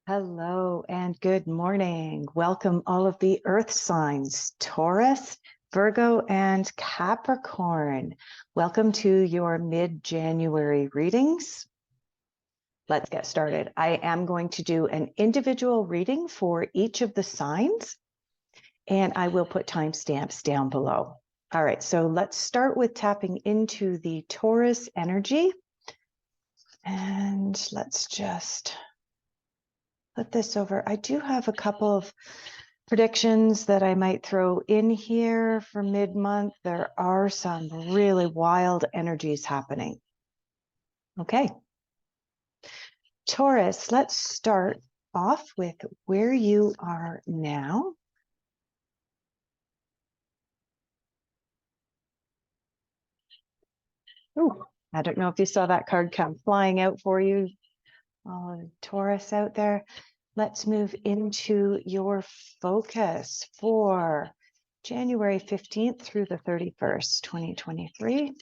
Hello and good morning. Welcome all of the earth signs, Taurus, Virgo, and Capricorn. Welcome to your mid-January readings. Let's get started. I am going to do an individual reading for each of the signs, and I will put timestamps down below. All right, so let's start with tapping into the Taurus energy. And let's just put this over. I do have a couple of predictions that I might throw in here for mid-month. There are some really wild energies happening. Okay. Taurus, let's start off with where you are now. Ooh, I don't know if you saw that card come flying out for you. Oh, Taurus out there. Let's move into your focus for January 15th through the 31st, 2023.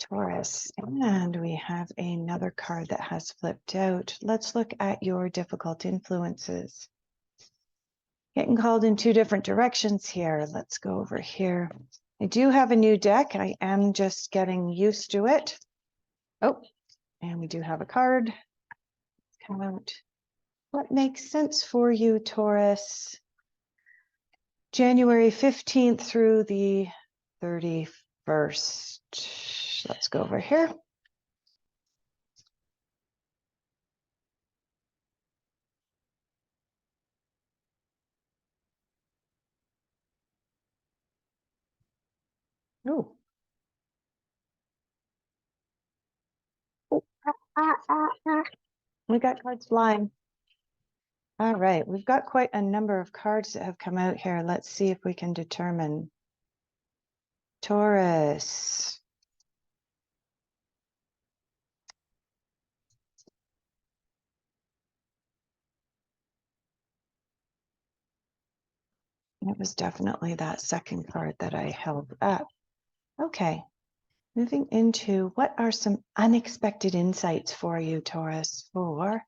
Taurus, and we have another card that has flipped out. Let's look at your difficult influences. Getting called in two different directions here. Let's go over here. I do have a new deck. I am just getting used to it. Oh, and we do have a card come out. What makes sense for you, Taurus? January 15th through the 31st. Let's go over here. Oh. We got cards flying. All right, we've got quite a number of cards that have come out here. Let's see if we can determine. Taurus. It was definitely that second card that I held up. Okay, moving into what are some unexpected insights for you, Taurus, for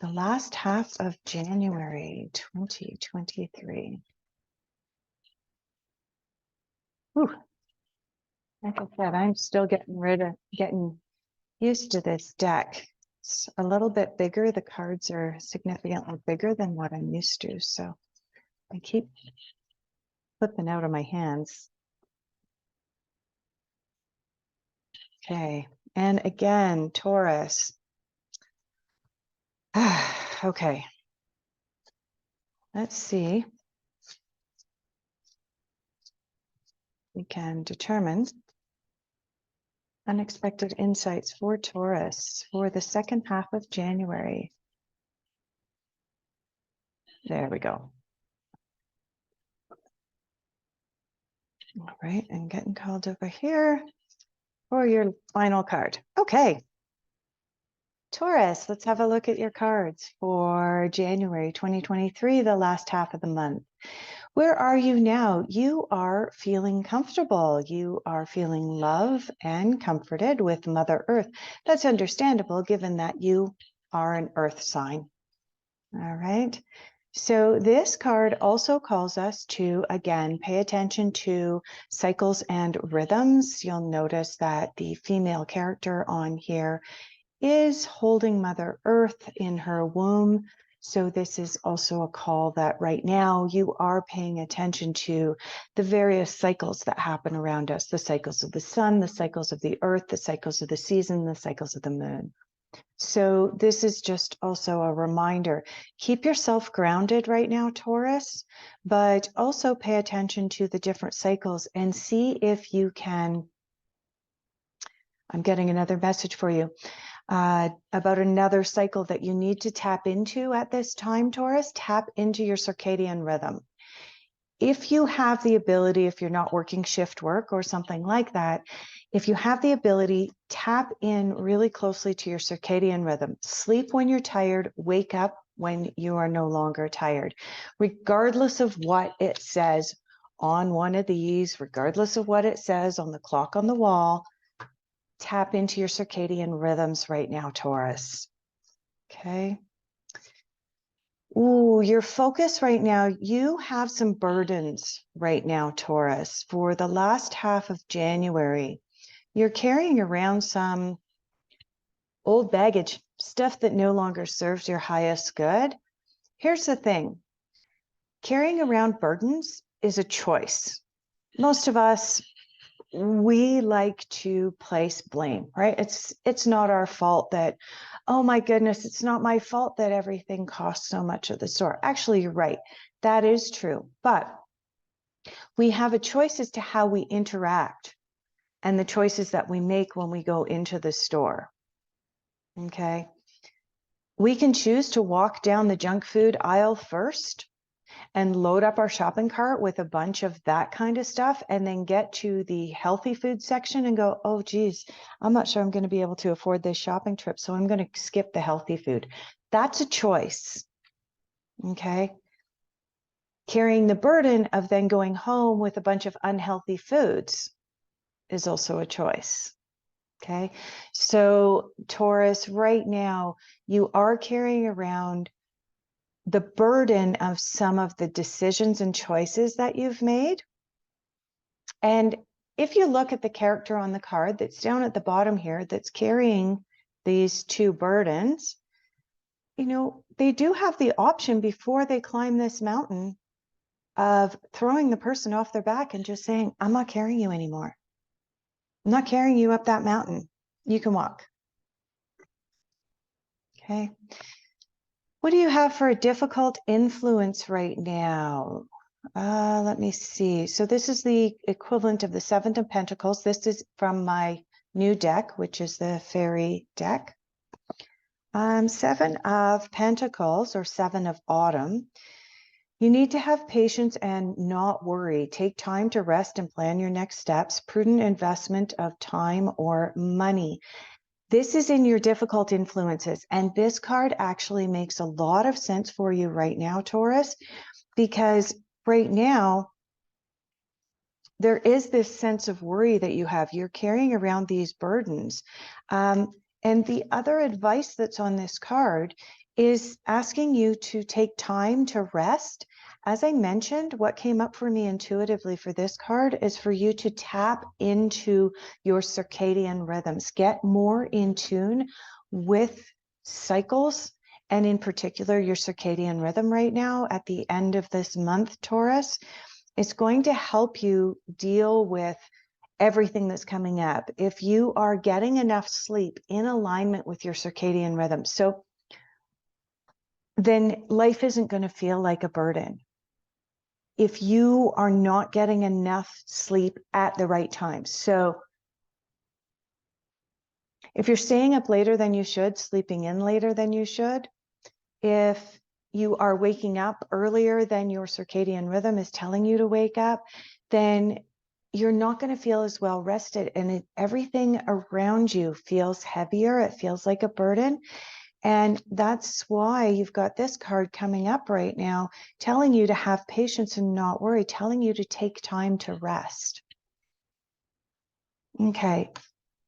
the last half of January 2023. Whew. Like I said, I'm still getting used to this deck. It's a little bit bigger. The cards are significantly bigger than what I'm used to. So I keep flipping out of my hands. Okay. And again, Taurus. Okay. Let's see. We can determine unexpected insights for Taurus for the second half of January. There we go. All right, and getting called over here for your final card. Okay. Taurus, let's have a look at your cards for January 2023, the last half of the month. Where are you now? You are feeling comfortable. You are feeling love and comforted with Mother Earth. That's understandable given that you are an earth sign. All right. So this card also calls us to, again, pay attention to cycles and rhythms. You'll notice that the female character on here is holding Mother Earth in her womb. So this is also a call that right now you are paying attention to the various cycles that happen around us, the cycles of the sun, the cycles of the earth, the cycles of the season, the cycles of the moon. So this is just also a reminder. Keep yourself grounded right now, Taurus, but also pay attention to the different cycles and see if you can. I'm getting another message for you. About another cycle that you need to tap into at this time, Taurus. Tap into your circadian rhythm. If you have the ability, if you're not working shift work or something like that, if you have the ability, tap in really closely to your circadian rhythm. Sleep when you're tired, wake up when you are no longer tired. Regardless of what it says on one of these, regardless of what it says on the clock on the wall, tap into your circadian rhythms right now, Taurus. Okay. Ooh, your focus right now, you have some burdens right now, Taurus. For the last half of January, you're carrying around some old baggage, stuff that no longer serves your highest good. Here's the thing. Carrying around burdens is a choice. Most of us, we like to place blame, right? It's not our fault that, oh my goodness, it's not my fault that everything costs so much at the store. Actually, you're right. That is true. But we have a choice as to how we interact and the choices that we make when we go into the store. Okay. We can choose to walk down the junk food aisle first and load up our shopping cart with a bunch of that kind of stuff and then get to the healthy food section and go, oh, geez, I'm not sure I'm going to be able to afford this shopping trip, so I'm going to skip the healthy food. That's a choice. Okay. Carrying the burden of then going home with a bunch of unhealthy foods is also a choice. Okay. So, Taurus, right now, you are carrying around the burden of some of the decisions and choices that you've made. And if you look at the character on the card that's down at the bottom here, that's carrying these two burdens, you know, they do have the option before they climb this mountain of throwing the person off their back and just saying, I'm not carrying you anymore. I'm not carrying you up that mountain. You can walk. Okay. What do you have for a difficult influence right now? Let me see. So this is the equivalent of the Seven of Pentacles. This is from my new deck, which is the Fairy deck. Seven of Pentacles, or Seven of Autumn. You need to have patience and not worry. Take time to rest and plan your next steps. Prudent investment of time or money. This is in your difficult influences. And this card actually makes a lot of sense for you right now, Taurus, because right now, there is this sense of worry that you have. You're carrying around these burdens. And the other advice that's on this card is asking you to take time to rest. As I mentioned, what came up for me intuitively for this card is for you to tap into your circadian rhythms, get more in tune with cycles, and in particular, your circadian rhythm right now at the end of this month, Taurus. It's going to help you deal with everything that's coming up. If you are getting enough sleep in alignment with your circadian rhythm, so then life isn't going to feel like a burden. If you are not getting enough sleep at the right time. So if you're staying up later than you should, sleeping in later than you should, if you are waking up earlier than your circadian rhythm is telling you to wake up, then you're not going to feel as well rested, and everything around you feels heavier. It feels like a burden. And that's why you've got this card coming up right now, telling you to have patience and not worry, telling you to take time to rest. Okay.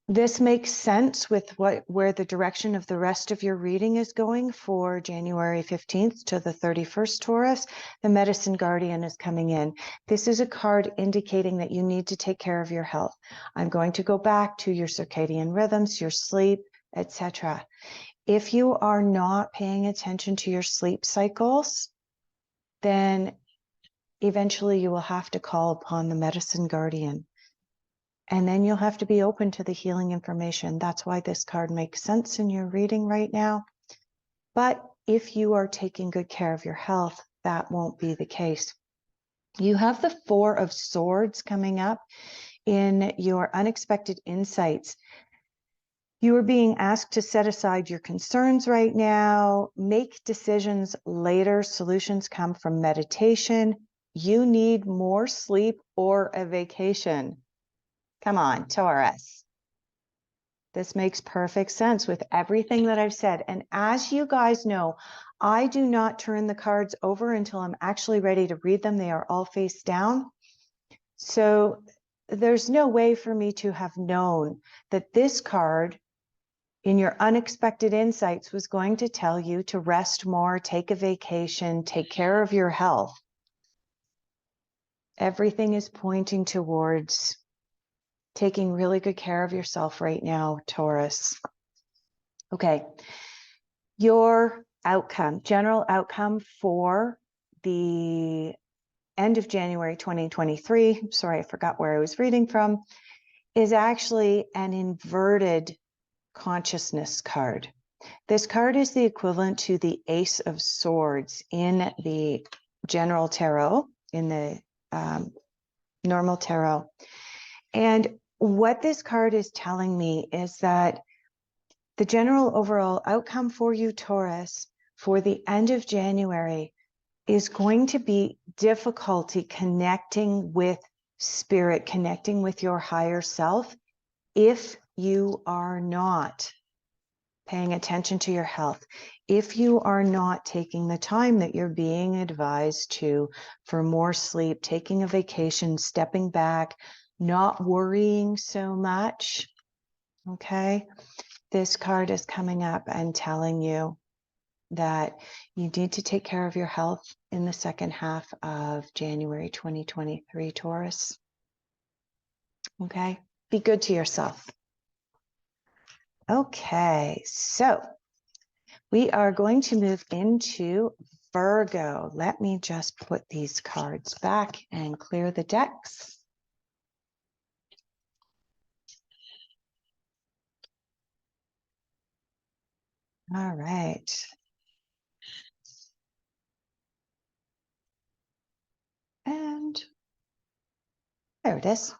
This makes sense with where the direction of the rest of your reading is going for January 15th to the 31st, Taurus. The Medicine Guardian is coming in. This is a card indicating that you need to take care of your health. I'm going to go back to your circadian rhythms, your sleep, etc. If you are not paying attention to your sleep cycles, then eventually you will have to call upon the Medicine Guardian. And then you'll have to be open to the healing information. That's why this card makes sense in your reading right now. But if you are taking good care of your health, that won't be the case. You have the Four of Swords coming up in your unexpected insights. You are being asked to set aside your concerns right now, make decisions later. Solutions come from meditation. You need more sleep or a vacation. Come on, Taurus. This makes perfect sense with everything that I've said. And as you guys know, I do not turn the cards over until I'm actually ready to read them. They are all face down. So there's no way for me to have known that this card in your unexpected insights was going to tell you to rest more, take a vacation, take care of your health. Everything is pointing towards taking really good care of yourself right now, Taurus. Okay. Your outcome, general outcome for the end of January 2023, sorry, I forgot where I was reading from, is actually an inverted consciousness card. This card is the equivalent to the Ace of Swords in the general tarot, in the normal tarot. And what this card is telling me is that the general overall outcome for you, Taurus, for the end of January is going to be difficulty connecting with spirit, connecting with your higher self, if you are not paying attention to your health, if you are not taking the time that you're being advised to for more sleep, taking a vacation, stepping back, not worrying so much, okay? This card is coming up and telling you that you need to take care of your health in the second half of January 2023, Taurus. Okay? Be good to yourself. Okay, so we are going to move into Virgo. Let me just put these cards back and clear the decks. All right. And there it is.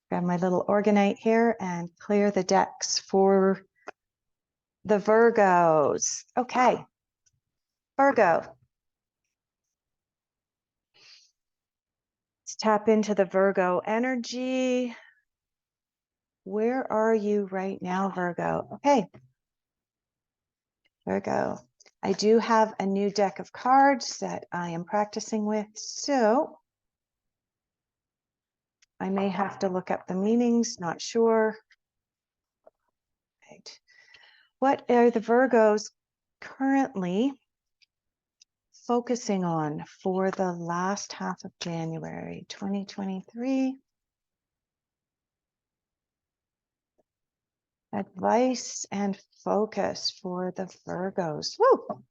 Grab my little organite here and clear the decks for the Virgos. Okay, Virgo. Let's tap into the Virgo energy. Where are you right now, Virgo? Okay, Virgo. I do have a new deck of cards that I am practicing with, so I may have to look up the meanings, not sure. Right. What are the Virgos currently focusing on for the last half of January 2023? Advice and focus for the Virgos. Woo!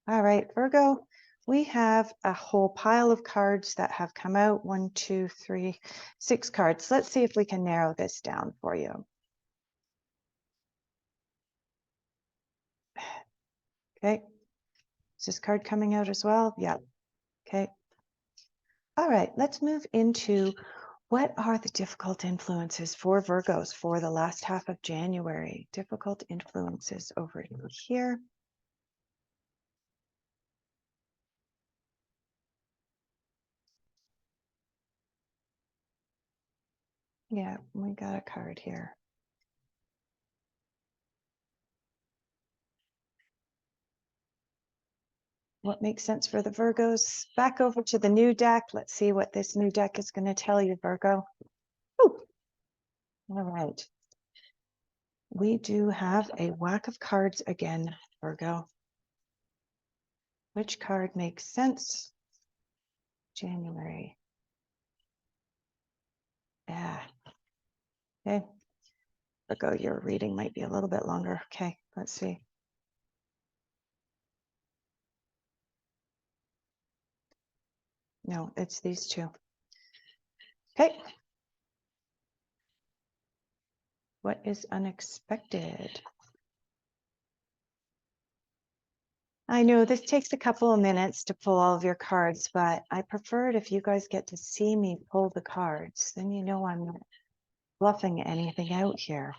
All right, Virgo, we have a whole pile of cards that have come out. 1, 2, 3, 6 cards. Let's see if we can narrow this down for you. Okay. Is this card coming out as well? Yeah. Okay. All right, let's move into what are the difficult influences for Virgos for the last half of January? Difficult influences over here. Yeah, we got a card here. What makes sense for the Virgos? Back over to the new deck. Let's see what this new deck is going to tell you, Virgo. Ooh. All right. We do have a whack of cards again, Virgo. Which card makes sense? January. Yeah. Okay. Virgo, your reading might be a little bit longer. Okay, let's see. No, it's these two. Okay. What is unexpected? I know this takes a couple of minutes to pull all of your cards, but I prefer it if you guys get to see me pull the cards. Then you know I'm not bluffing anything out here.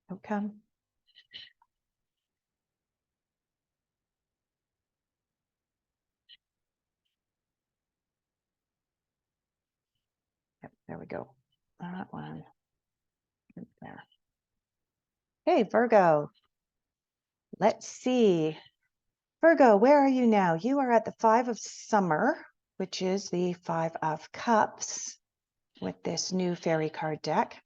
Outcome. Yep, there we go. That one. There. Hey, Virgo. Let's see. Virgo, where are you now? You are at the 5 of Summer, which is the 5 of Cups. with this new fairy card deck.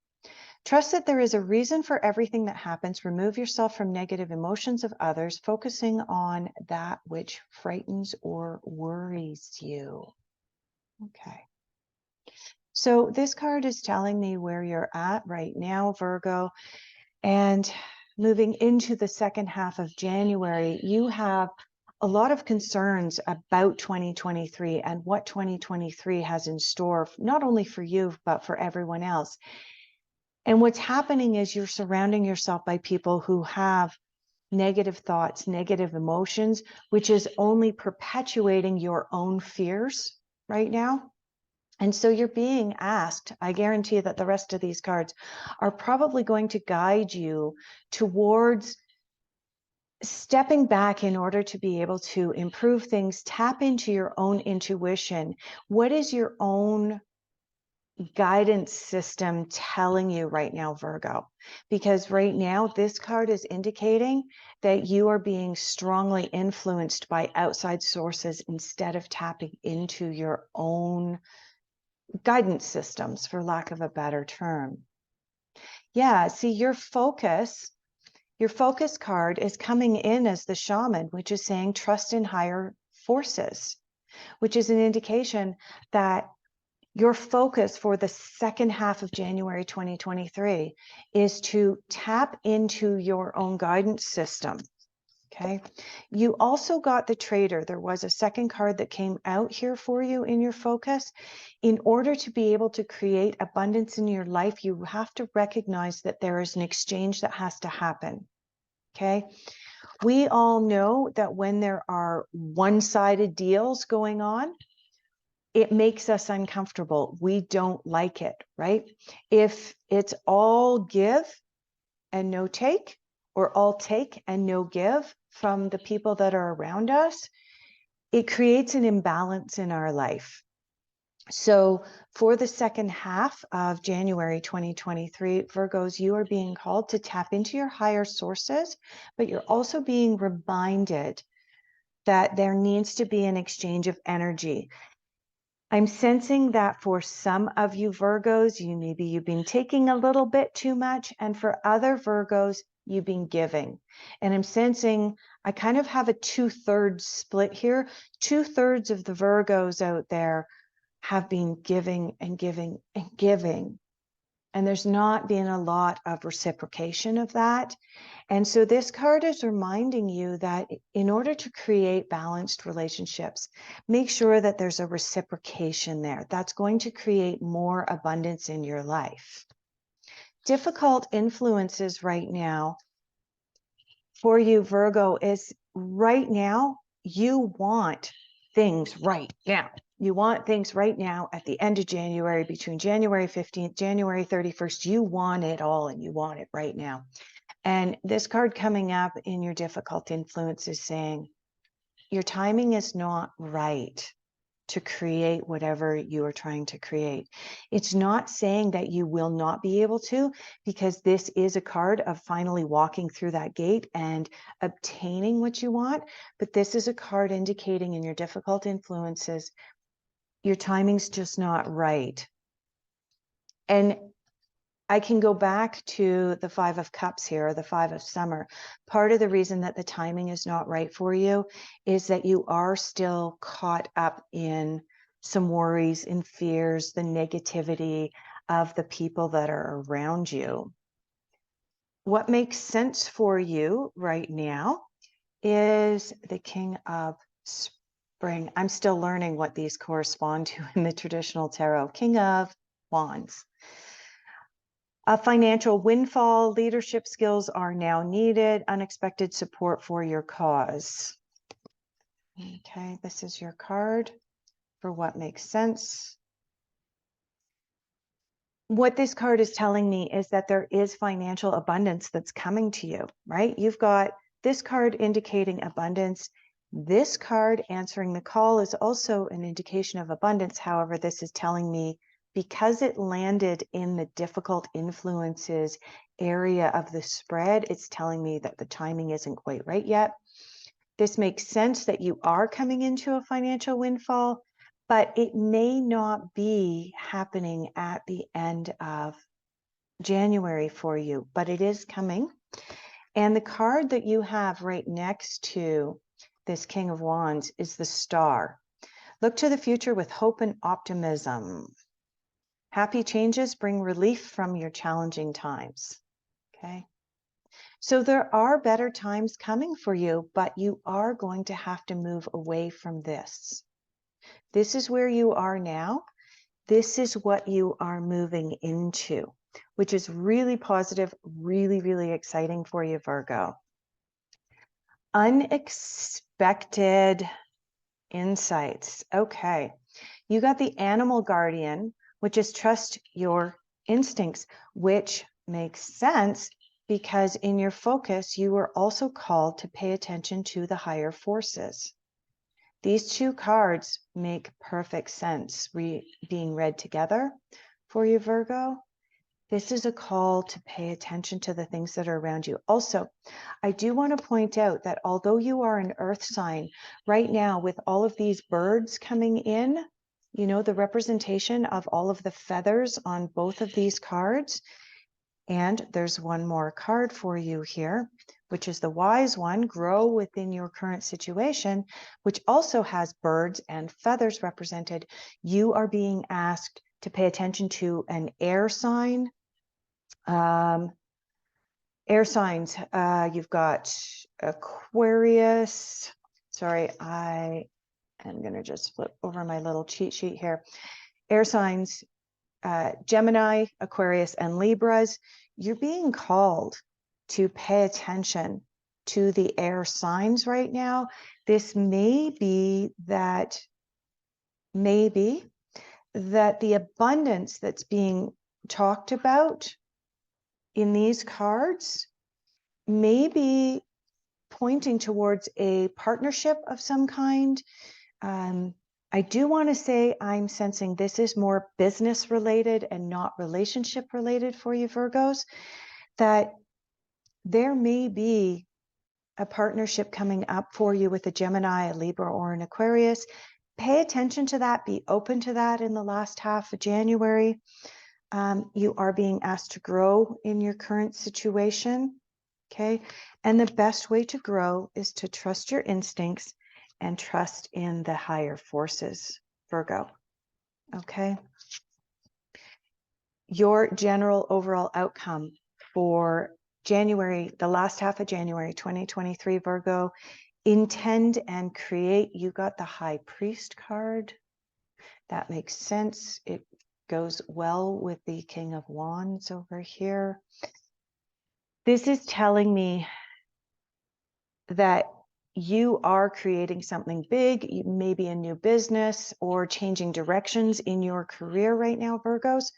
Trust that there is a reason for everything that happens. Remove yourself from negative emotions of others, focusing on that which frightens or worries you. Okay. So this card is telling me where you're at right now, Virgo, and moving into the second half of January, you have a lot of concerns about 2023 and what 2023 has in store, not only for you, but for everyone else. And what's happening is you're surrounding yourself by people who have negative thoughts, negative emotions, which is only perpetuating your own fears right now. And so you're being asked, I guarantee that the rest of these cards are probably going to guide you towards stepping back in order to be able to improve things, tap into your own intuition. What is your own guidance system telling you right now, Virgo? Because right now, this card is indicating that you are being strongly influenced by outside sources instead of tapping into your own guidance systems, for lack of a better term. Yeah, see, your focus card is coming in as the shaman, which is saying trust in higher forces, which is an indication that your focus for the second half of January 2023 is to tap into your own guidance system. Okay. You also got the Trader. There was a second card that came out here for you in your focus. In order to be able to create abundance in your life, you have to recognize that there is an exchange that has to happen. Okay. We all know that when there are one-sided deals going on, it makes us uncomfortable. We don't like it, right? If it's all give and no take, or all take and no give from the people that are around us, it creates an imbalance in our life. So for the second half of January 2023, Virgos, you are being called to tap into your higher sources, but you're also being reminded that there needs to be an exchange of energy. I'm sensing that for some of you Virgos, you've been taking a little bit too much, and for other Virgos, you've been giving. And I'm sensing I kind of have a 2/3 split here. 2/3 of the Virgos out there have been giving and giving and giving. And there's not been a lot of reciprocation of that. And so this card is reminding you that in order to create balanced relationships, make sure that there's a reciprocation there. That's going to create more abundance in your life. Difficult influences right now for you, Virgo, is right now you want things right now. You want things right now at the end of January, between January 15th, January 31st. You want it all and you want it right now. And this card coming up in your difficult influence is saying your timing is not right to create whatever you are trying to create. It's not saying that you will not be able to, because this is a card of finally walking through that gate and obtaining what you want. But this is a card indicating in your difficult influences, your timing's just not right. And I can go back to the 5 of Cups here, the 5 of Summer. Part of the reason that the timing is not right for you is that you are still caught up in some worries and fears, the negativity of the people that are around you. What makes sense for you right now is the King of Spring. I'm still learning what these correspond to in the traditional tarot. King of Wands. A financial windfall, leadership skills are now needed, unexpected support for your cause. Okay, this is your card for what makes sense. What this card is telling me is that there is financial abundance that's coming to you, right? You've got this card indicating abundance. This card answering the call is also an indication of abundance. However, this is telling me because it landed in the difficult influences area of the spread, it's telling me that the timing isn't quite right yet. This makes sense that you are coming into a financial windfall, but it may not be happening at the end of January for you, but it is coming. And the card that you have right next to this King of Wands is the Star. Look to the future with hope and optimism. Happy changes bring relief from your challenging times. Okay. So there are better times coming for you, but you are going to have to move away from this. This is where you are now. This is what you are moving into, which is really positive, really, really exciting for you, Virgo. Unexpected insights. Okay. You got the animal guardian, which is trust your instincts, which makes sense because in your focus, you are also called to pay attention to the higher forces. These two cards make perfect sense being read together for you, Virgo. This is a call to pay attention to the things that are around you. Also, I do want to point out that although you are an earth sign, right now with all of these birds coming in, you know, the representation of all of the feathers on both of these cards. And there's one more card for you here, which is the wise one, grow within your current situation, which also has birds and feathers represented. You are being asked to pay attention to an air sign. Air signs, you've got Aquarius. Sorry, I am going to just flip over my little cheat sheet here. Air signs, Gemini, Aquarius, and Libras. You're being called to pay attention to the air signs right now. This may be that the abundance that's being talked about in these cards may be pointing towards a partnership of some kind. I do want to say I'm sensing this is more business related and not relationship related for you, Virgos, that there may be a partnership coming up for you with a Gemini, a Libra, or an Aquarius. Pay attention to that. Be open to that in the last half of January. You are being asked to grow in your current situation. Okay. And the best way to grow is to trust your instincts and trust in the higher forces, Virgo. Okay. Your general overall outcome for January, the last half of January 2023, Virgo, intend and create. You got the High Priest card. That makes sense. It goes well with the King of Wands over here. This is telling me that you are creating something big, maybe a new business or changing directions in your career right now, Virgos.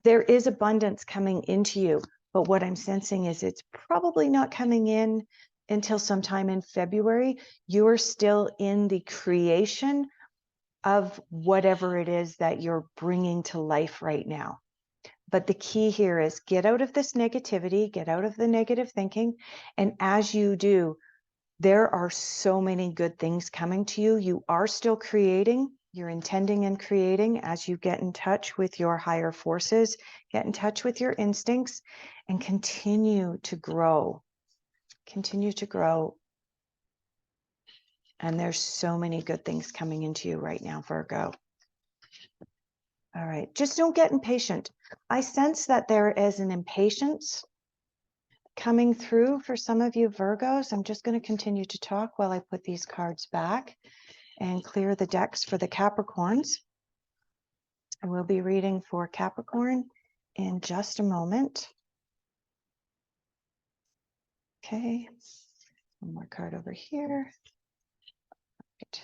There is abundance coming into you, but what I'm sensing is it's probably not coming in until sometime in February. You're still in the creation of whatever it is that you're bringing to life right now. But the key here is get out of this negativity, get out of the negative thinking. And as you do, there are so many good things coming to you. You are still creating, you're intending and creating as you get in touch with your higher forces, get in touch with your instincts, and continue to grow. Continue to grow. And there's so many good things coming into you right now, Virgo. All right, just don't get impatient. I sense that there is an impatience coming through for some of you Virgos. I'm just going to continue to talk while I put these cards back and clear the decks for the Capricorns. I will be reading for Capricorn in just a moment. Okay, one more card over here. Right.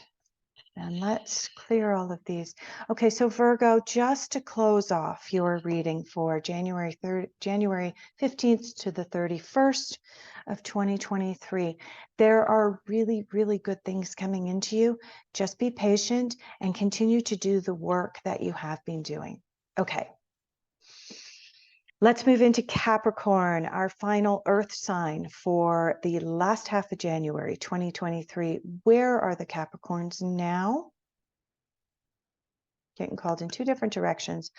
And let's clear all of these. Okay, so Virgo, just to close off your reading for January 15th to the 31st of 2023, there are really, really good things coming into you. Just be patient and continue to do the work that you have been doing. Okay. Let's move into Capricorn, our final earth sign for the last half of January 2023. Where are the Capricorns now? Getting called in two different directions.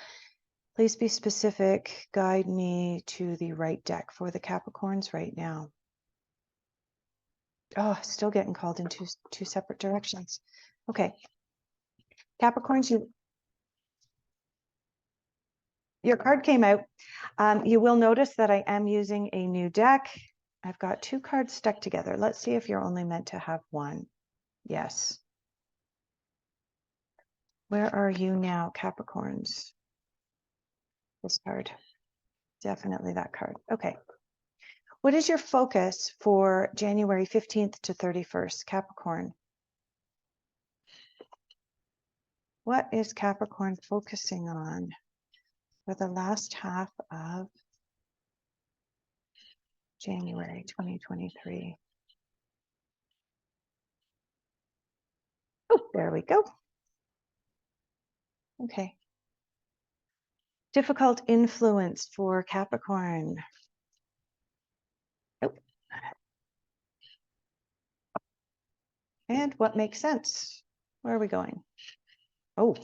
Please be specific. Guide me to the right deck for the Capricorns right now. Oh, still getting called in two separate directions. Okay. Capricorns, your card came out. You will notice that I am using a new deck. I've got two cards stuck together. Let's see if you're only meant to have one. Yes. Where are you now, Capricorns? This card. Definitely that card. Okay. What is your focus for January 15th to 31st, Capricorn? What is Capricorn focusing on for the last half of January 2023? Oh, there we go. Okay. Difficult influence for Capricorn. Oh. And what makes sense? Where are we going? Oh,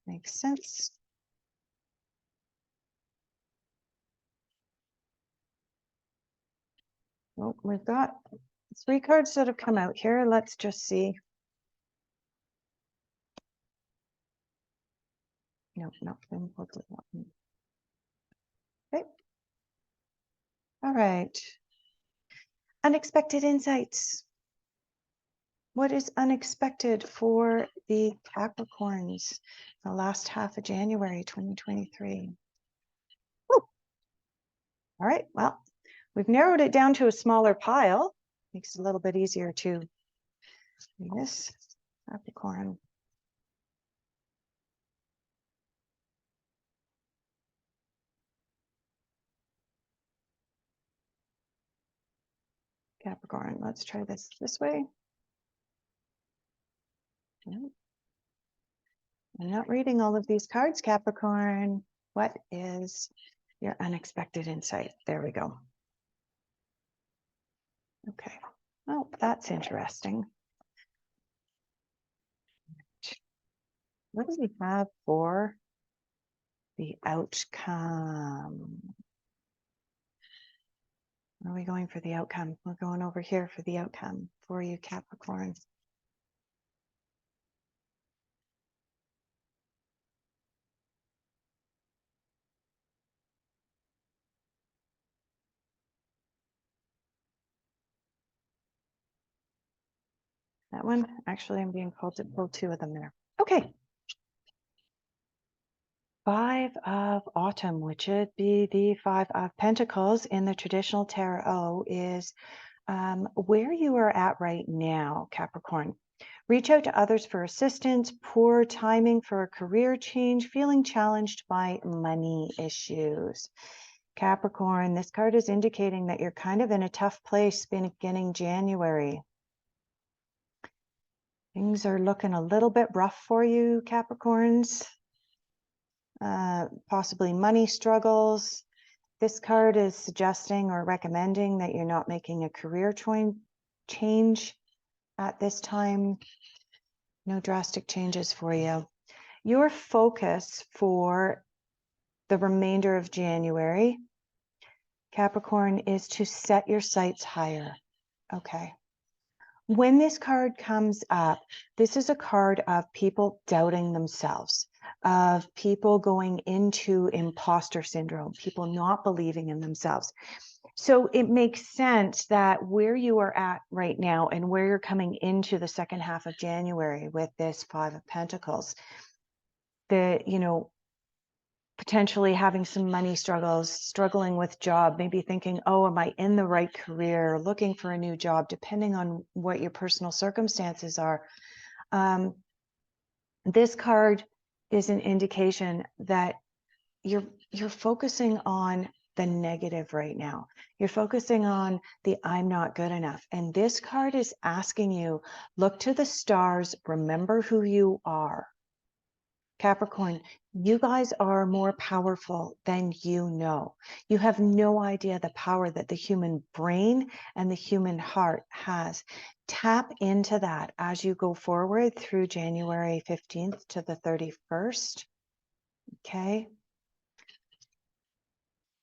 makes sense. Well, we've got 3 cards that have come out here. Let's just see. No, nothing. Okay. All right. Unexpected insights. What is unexpected for the Capricorns the last half of January 2023? Woo. All right. Well, we've narrowed it down to a smaller pile. Makes it a little bit easier to do this. Capricorn. Capricorn. Let's try this way. No. I'm not reading all of these cards, Capricorn. What is your unexpected insight? There we go. Okay. Oh, that's interesting. What do we have for the outcome? Where are we going for the outcome? We're going over here for the outcome for you, Capricorn. That one, actually, I'm being called to pull 2 of them there. Okay. 5 of Autumn, which would be the 5 of Pentacles in the traditional tarot, is where you are at right now, Capricorn. Reach out to others for assistance, poor timing for a career change, feeling challenged by money issues. Capricorn, this card is indicating that you're kind of in a tough place beginning January. Things are looking a little bit rough for you, Capricorns. Possibly money struggles. This card is suggesting or recommending that you're not making a career change at this time. No drastic changes for you. Your focus for the remainder of January, Capricorn, is to set your sights higher. Okay. When this card comes up, this is a card of people doubting themselves, of people going into imposter syndrome, people not believing in themselves. So it makes sense that where you are at right now and where you're coming into the second half of January with this 5 of Pentacles, potentially having some money struggles, struggling with job, maybe thinking, oh, am I in the right career, looking for a new job, depending on what your personal circumstances are. This card is an indication that you're focusing on the negative right now. You're focusing on the I'm not good enough. And this card is asking you, look to the stars, remember who you are. Capricorn, you guys are more powerful than you know. You have no idea the power that the human brain and the human heart has. Tap into that as you go forward through January 15th to the 31st. Okay.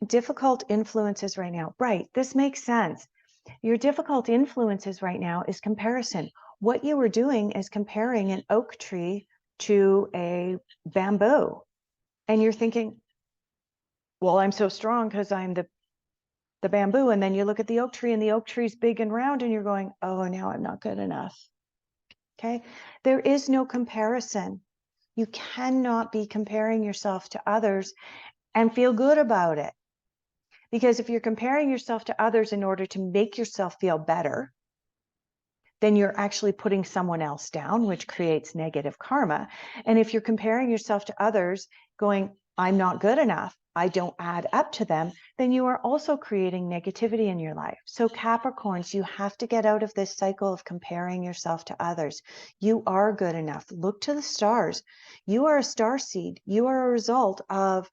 Difficult influences right now. Right. This makes sense. Your difficult influences right now is comparison. What you were doing is comparing an oak tree to a bamboo. And you're thinking, well, I'm so strong because I'm the bamboo. And then you look at the oak tree and the oak tree's big and round and you're going, oh, now I'm not good enough. Okay. There is no comparison. You cannot be comparing yourself to others and feel good about it. Because if you're comparing yourself to others in order to make yourself feel better, then you're actually putting someone else down, which creates negative karma. And if you're comparing yourself to others going, I'm not good enough, I don't add up to them, then you are also creating negativity in your life. So Capricorns, you have to get out of this cycle of comparing yourself to others. You are good enough. Look to the stars. You are a star seed. You are a result of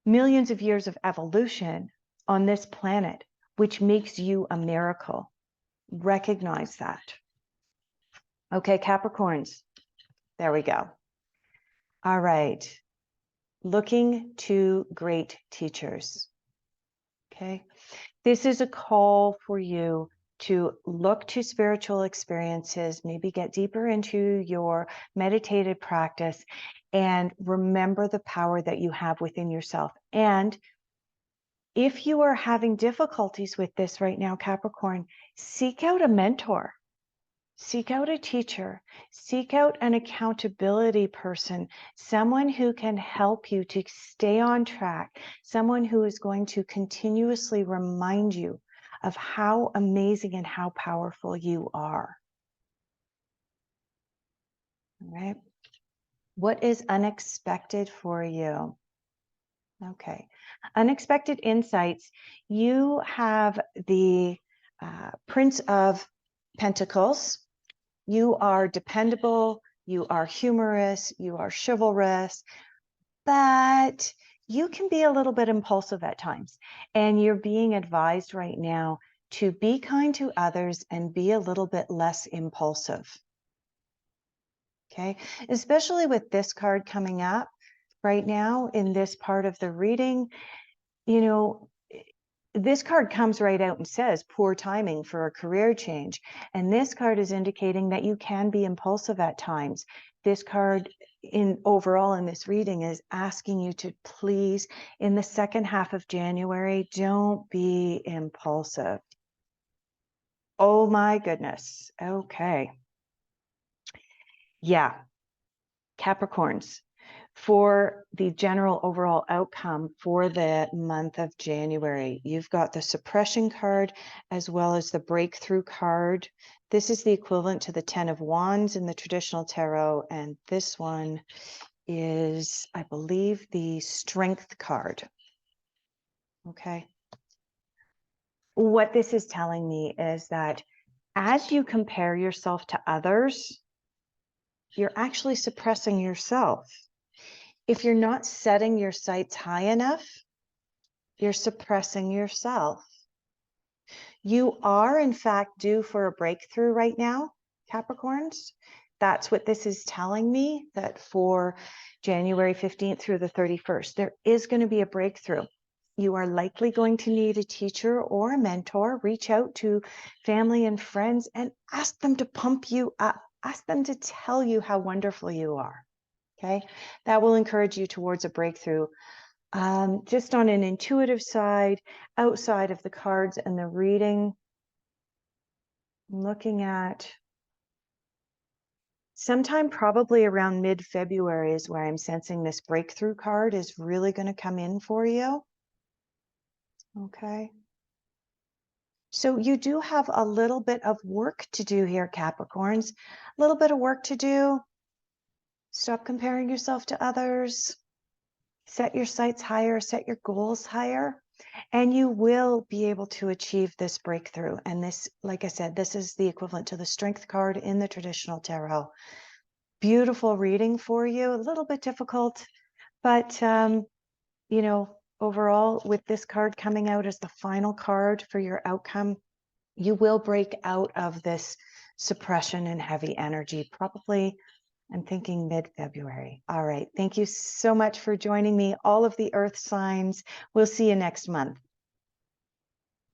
millions of years of evolution on this planet, which makes you a miracle. Recognize that. Okay, Capricorns. There we go. All right. Looking to great teachers. Okay. This is a call for you to look to spiritual experiences, maybe get deeper into your meditative practice and remember the power that you have within yourself. And if you are having difficulties with this right now, Capricorn, seek out a mentor. Seek out a teacher, seek out an accountability person, someone who can help you to stay on track, someone who is going to continuously remind you of how amazing and how powerful you are. All right. What is unexpected for you? Okay. Unexpected insights. You have the Prince of Pentacles. You are dependable, you are humorous, you are chivalrous, but you can be a little bit impulsive at times. And you're being advised right now to be kind to others and be a little bit less impulsive. Okay, especially with this card coming up right now in this part of the reading, you know, this card comes right out and says poor timing for a career change. And this card is indicating that you can be impulsive at times. This card overall in this reading is asking you to please, in the second half of January, don't be impulsive. Oh my goodness. Okay. Yeah. Capricorns, for the general overall outcome for the month of January, you've got the suppression card as well as the breakthrough card. This is the equivalent to the 10 of Wands in the traditional tarot, and this one is, I believe, the strength card. Okay. What this is telling me is that as you compare yourself to others, you're actually suppressing yourself. If you're not setting your sights high enough, you're suppressing yourself. You are, in fact, due for a breakthrough right now, Capricorns. That's what this is telling me, that for January 15th through the 31st, there is going to be a breakthrough. You are likely going to need a teacher or a mentor. Reach out to family and friends and ask them to pump you up. Ask them to tell you how wonderful you are. Okay, that will encourage you towards a breakthrough. Just on an intuitive side, outside of the cards and the reading, I'm looking at sometime probably around mid-February is where I'm sensing this breakthrough card is really going to come in for you. Okay. So you do have a little bit of work to do here, Capricorns. A little bit of work to do. Stop comparing yourself to others. Set your sights higher, set your goals higher, and you will be able to achieve this breakthrough. And this, like I said, this is the equivalent to the strength card in the traditional tarot. beautiful reading for you, a little bit difficult, but you know, overall, with this card coming out as the final card for your outcome, you will break out of this suppression and heavy energy, probably, I'm thinking mid-February. All right. Thank you so much for joining me, all of the earth signs. We'll see you next month.